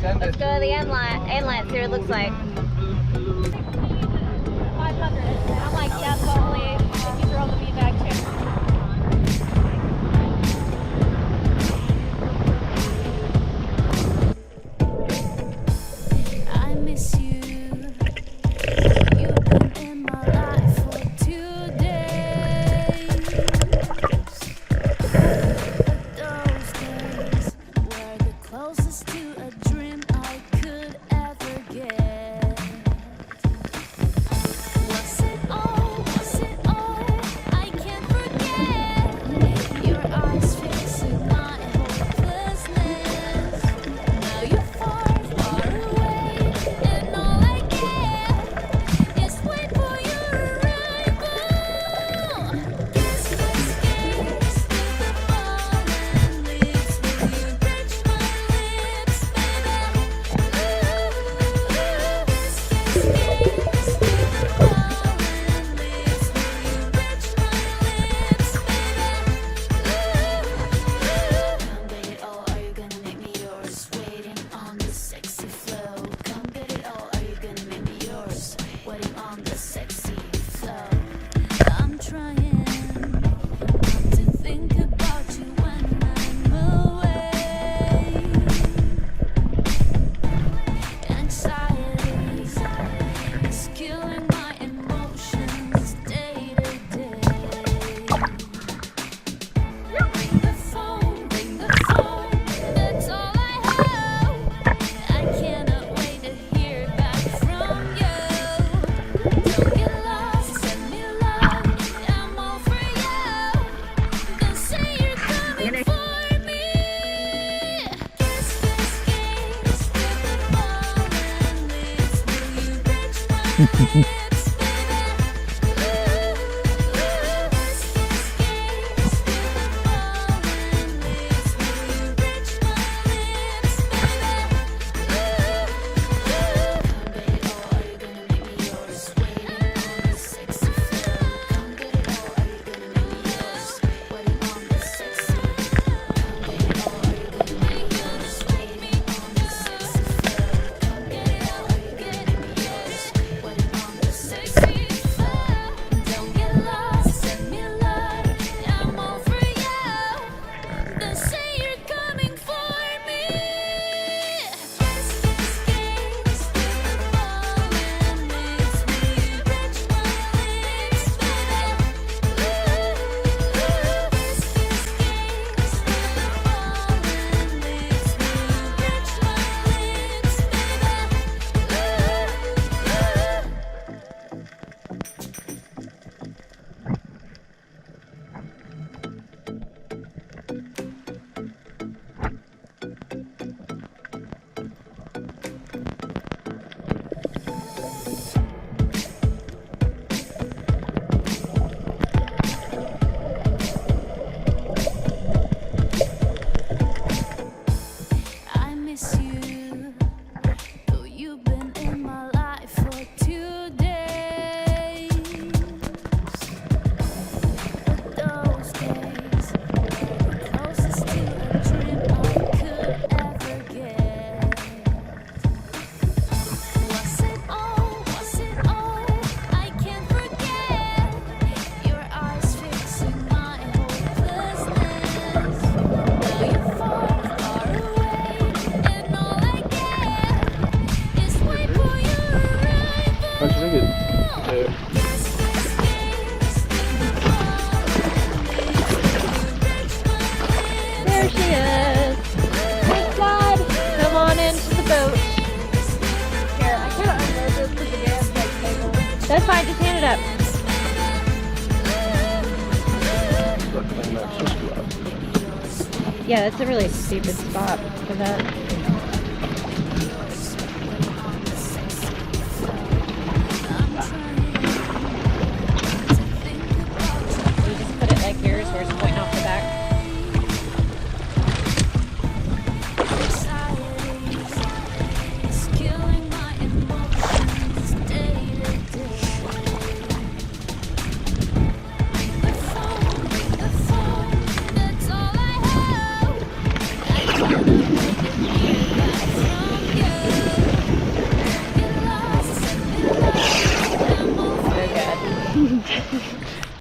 Let's go to the inlet, see what it looks like. 500. I'm like, yeah, totally. If you throw the meat bag too. I miss you. You've been in my life for 2 days. Those days were the closest to a dream I could ever get. Was it all? I can't forget. Your eyes fixing my hopelessness. Now you're far, far away, and all I get is wait for your arrival. Kiss, kiss, kiss, the falling leaves. Will you touch my lips, baby? Ooh, kiss, kiss, kiss, the falling leaves. Will you touch my lips, baby? Come get it all, are you gonna make me yours? Waiting on the sexy flow. Come get it all, are you gonna make me yours? Waiting on the sexy flow. I'm trying not to think about you when I'm away. Anxiety is killing my emotions day to day. Ring the phone, that's all I have. I cannot wait to hear back from you. Don't get lost, send me love, I'm all for you. Don't say you're coming for me. Kiss, kiss, kiss, with the falling leaves. Will you touch my lips, baby? Kiss, kiss, kiss, with the falling leaves. Will you touch my lips, baby? Come get it all, are you gonna make me yours? Waiting on the sexy flow. Come get it all, are you gonna make me yours? Waiting on the sexy. Come get it all, are you gonna make me yours? Waiting on the sexy flow. Come get it all, are you gonna make me yours? Waiting on the sexy flow. Don't get lost, send me love, I'm all for you. Don't say you're coming for me. Kiss, kiss, kiss, with the falling leaves. Will you touch my lips, baby? Kiss, kiss, kiss, with the falling leaves. Will you touch my lips, baby? I miss you, though you've been in my life for 2 days. But those days were the closest to a dream I could ever get. Was it all? I can't forget. Your eyes fixing my hopelessness. Now you're far, far away, and all I get is wait for your arrival. What do you think it? Kiss, kiss, kiss, the falling leaves. There she is. Thank God. Come on into the boat. Here, I can't unload this with the gas tank table. That's fine, just hand it up. Yeah, that's a really stupid spot for that.